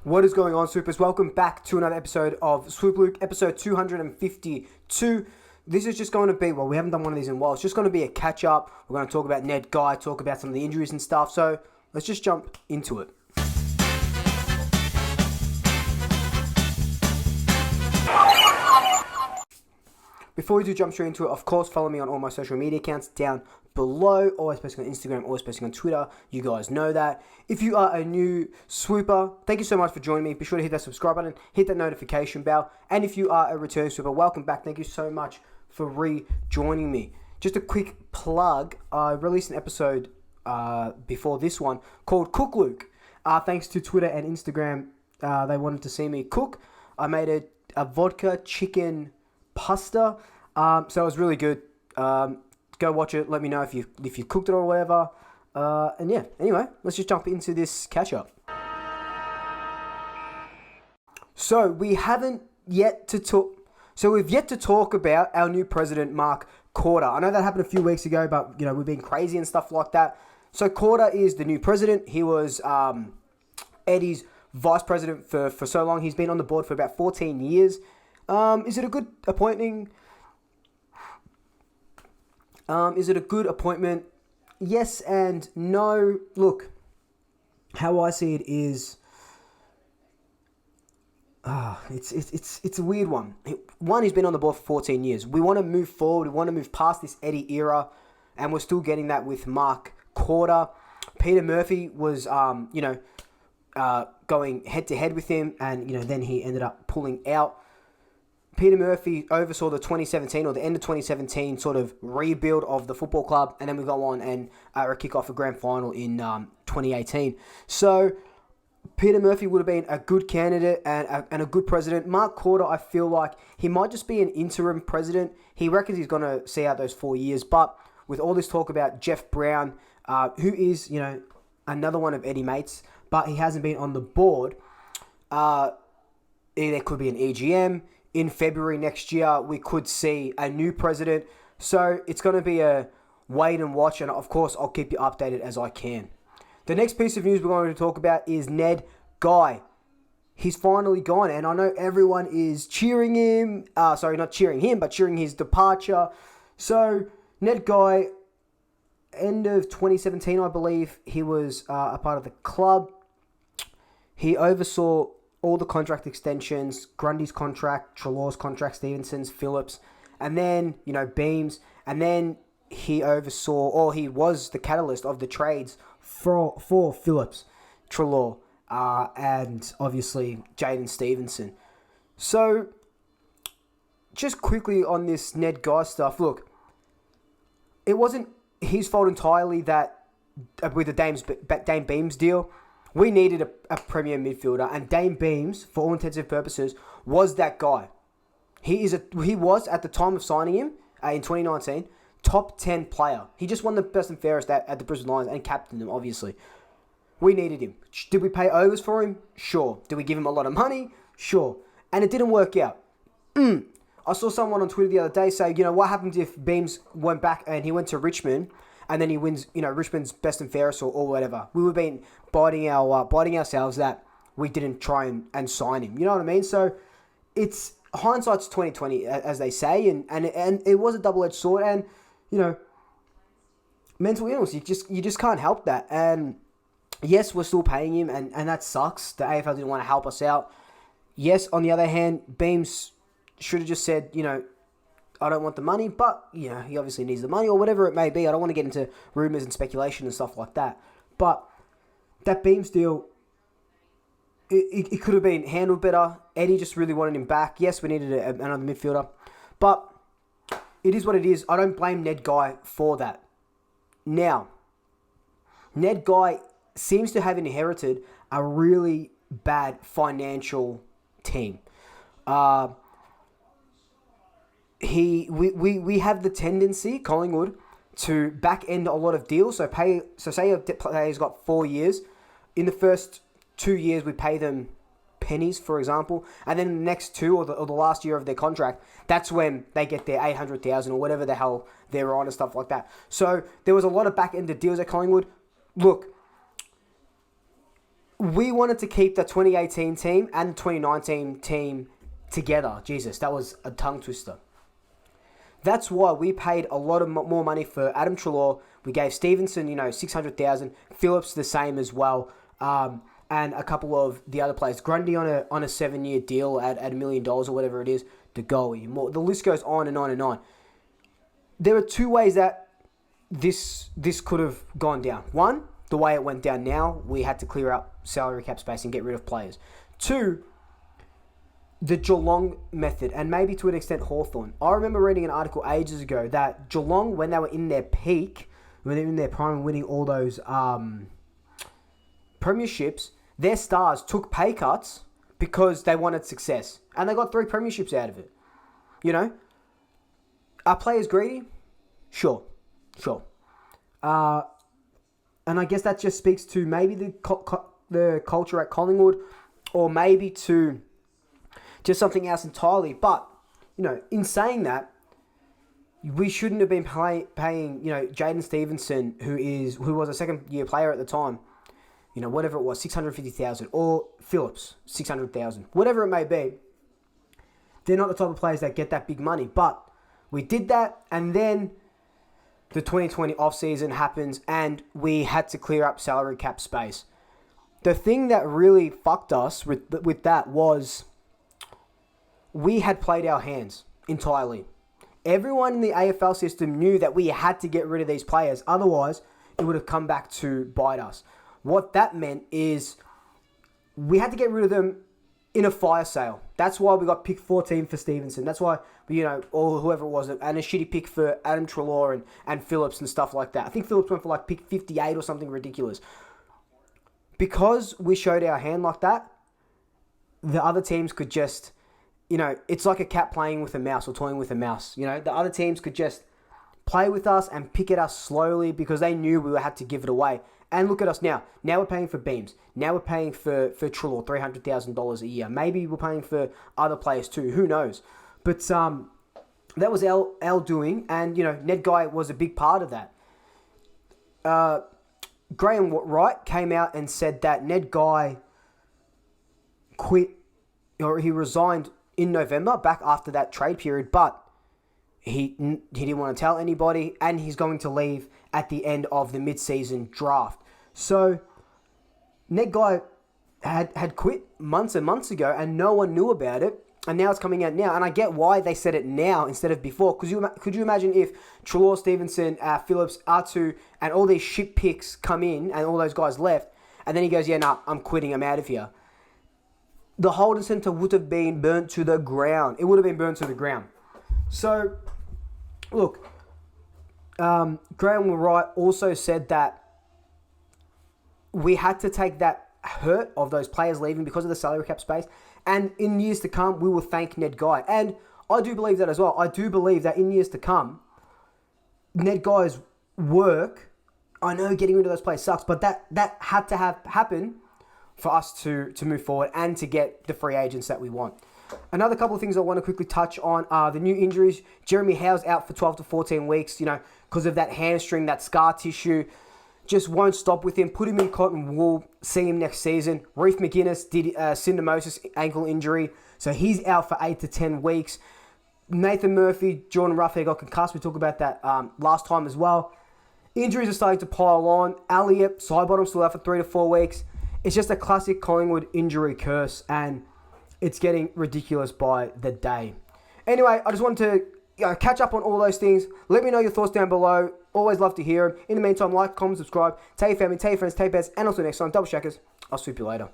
What is going on, Swoopers? Welcome back to another episode of Swoop Luke, episode 252. This is just going to be, well, we haven't done one of these in a while. It's just going to be a catch-up. We're going to talk about Ned Guy, talk about some of the injuries and stuff. So let's just jump into it. Before we do jump straight into it, of course, follow me on all my social media accounts down below. Always posting on Instagram, always posting on Twitter. You guys know that. If you are a new swooper, thank you so much for joining me. Be sure to hit that subscribe button, hit that notification bell. And if you are a return swooper, welcome back. Thank you so much for rejoining me. Just a quick plug. I released an episode before this one called Cook Luke. Thanks to Twitter and Instagram, they wanted to see me cook. I made a vodka chicken pasta, so it was really good. Go watch it. Let me know if you cooked it or whatever. And yeah, anyway, let's just jump into this catch up. So we've yet to talk about our new president, Mark Corder. I know that happened a few weeks ago, but we've been crazy and stuff like that. So Corder is the new president. He was Eddie's vice president for so long. He's been on the board for about 14 years. Is it a good appointment? Yes and no. Look, how I see it is, it's a weird one. One, he's been on the board for 14 years. We want to move forward. We want to move past this Eddie era, and we're still getting that with Mark Corder. Peter Murphy was, going head to head with him, and then he ended up pulling out. Peter Murphy oversaw the 2017 or the end of 2017 sort of rebuild of the football club, and then we go on and kick off a grand final in 2018. So Peter Murphy would have been a good candidate and a good president. Mark Corder, I feel like he might just be an interim president. He reckons he's going to see out those 4 years, but with all this talk about Jeff Brown, who is another one of Eddie mates, but he hasn't been on the board. There could be an EGM. In February next year, we could see a new president. So it's going to be a wait and watch. And of course, I'll keep you updated as I can. The next piece of news we're going to talk about is Ned Guy. He's finally gone. And I know everyone is cheering him. Not cheering him, but cheering his departure. So Ned Guy, end of 2017, I believe, he was a part of the club. He oversaw all the contract extensions, Grundy's contract, Treloar's contract, Stevenson's, Phillips, and then, Beams. And then he was the catalyst of the trades for Phillips, Treloar, and obviously Jaden Stevenson. So, just quickly on this Ned Guy stuff, look, it wasn't his fault entirely that with the Dame Beams deal, we needed a premier midfielder, and Dame Beams, for all intents and purposes, was that guy. He was, at the time of signing him in 2019, top 10 player. He just won the best and fairest at the Brisbane Lions and captained them, obviously. We needed him. Did we pay overs for him? Sure. Did we give him a lot of money? Sure. And it didn't work out. I saw someone on Twitter the other day say, what happens if Beams went back and he went to Richmond, and then he wins, Richmond's best and fairest or whatever. We would have been biting ourselves that we didn't try and sign him. You know what I mean? So it's hindsight's 2020, as they say, and it was a double-edged sword. And mental illness, you just can't help that. And yes, we're still paying him, and that sucks. The AFL didn't want to help us out. Yes, on the other hand, Beams should have just said, I don't want the money, but, he obviously needs the money or whatever it may be. I don't want to get into rumours and speculation and stuff like that. But that Beams deal, it could have been handled better. Eddie just really wanted him back. Yes, we needed another midfielder. But it is what it is. I don't blame Ned Guy for that. Now, Ned Guy seems to have inherited a really bad financial team. We have the tendency, Collingwood, to back end a lot of deals. So say a player's got 4 years. In the first 2 years, we pay them pennies, for example, and then the next two or the last year of their contract, that's when they get their 800,000 or whatever the hell they're on and stuff like that. So there was a lot of back ended deals at Collingwood. Look, we wanted to keep the 2018 team and the 2019 team together. Jesus, that was a tongue twister. That's why we paid a lot of more money for Adam Treloar. We gave Stevenson, $600,000. Phillips the same as well, and a couple of the other players. Grundy on a 7-year deal at $1 million or whatever it is. De Goey, more. The list goes on and on and on. There are two ways that this could have gone down. One, the way it went down now, we had to clear up salary cap space and get rid of players. Two, the Geelong method, and maybe to an extent Hawthorn. I remember reading an article ages ago that Geelong, when they were in their peak, when they were in their prime, winning all those premierships, their stars took pay cuts because they wanted success. And they got 3 premierships out of it. Are players greedy? Sure. And I guess that just speaks to maybe the culture at Collingwood, or maybe to just something else entirely. But, in saying that, we shouldn't have been paying Jaden Stevenson, who was a second-year player at the time, whatever it was, $650,000, or Phillips, $600,000, whatever it may be. They're not the type of players that get that big money. But we did that, and then the 2020 offseason happens, and we had to clear up salary cap space. The thing that really fucked us with that was we had played our hands entirely. Everyone in the AFL system knew that we had to get rid of these players. Otherwise, it would have come back to bite us. What that meant is we had to get rid of them in a fire sale. That's why we got pick 14 for Stevenson. That's why, or whoever it was, and a shitty pick for Adam Treloar and Phillips and stuff like that. I think Phillips went for pick 58 or something ridiculous. Because we showed our hand like that, the other teams could just, it's like a cat playing with a mouse or toying with a mouse. The other teams could just play with us and pick at us slowly because they knew we had to give it away. And look at us now. Now we're paying for Beams. Now we're paying for Treloar, $300,000 a year. Maybe we're paying for other players too. Who knows? But that was our doing. And, Ned Guy was a big part of that. Graham Wright came out and said that Ned Guy quit, or he resigned in November, back after that trade period, but he didn't want to tell anybody, and he's going to leave at the end of the mid-season draft. So Ned Guy had quit months and months ago, and no one knew about it, and now it's coming out now. And I get why they said it now instead of before. Could you imagine if Treloar, Stevenson, Phillips, R2, and all these shit picks come in, and all those guys left, and then he goes, I'm quitting, I'm out of here. The Holden Centre would have been burnt to the ground. It would have been burnt to the ground. So, look, Graham Wright also said that we had to take that hurt of those players leaving because of the salary cap space, and in years to come, we will thank Ned Guy. And I do believe that as well. I do believe that in years to come, Ned Guy's work, I know getting rid of those players sucks, but that had to happen for us to move forward and to get the free agents that we want. Another couple of things I want to quickly touch on are the new injuries. Jeremy Howe's out for 12 to 14 weeks, because of that hamstring, that scar tissue. Just won't stop with him. Put him in cotton wool. See him next season. Reef McGuinness did syndesmosis ankle injury, so he's out for 8 to 10 weeks. Nathan Murphy, Jordan Roughead got concussed. We talked about that last time as well. Injuries are starting to pile on. Elliott, Sidebottom still out for 3 to 4 weeks. It's just a classic Collingwood injury curse, and it's getting ridiculous by the day. Anyway, I just wanted to catch up on all those things. Let me know your thoughts down below. Always love to hear them. In the meantime, like, comment, subscribe. Tell your family, tell your friends, tell your pets, and also next time, Double Shackers. I'll swoop you later.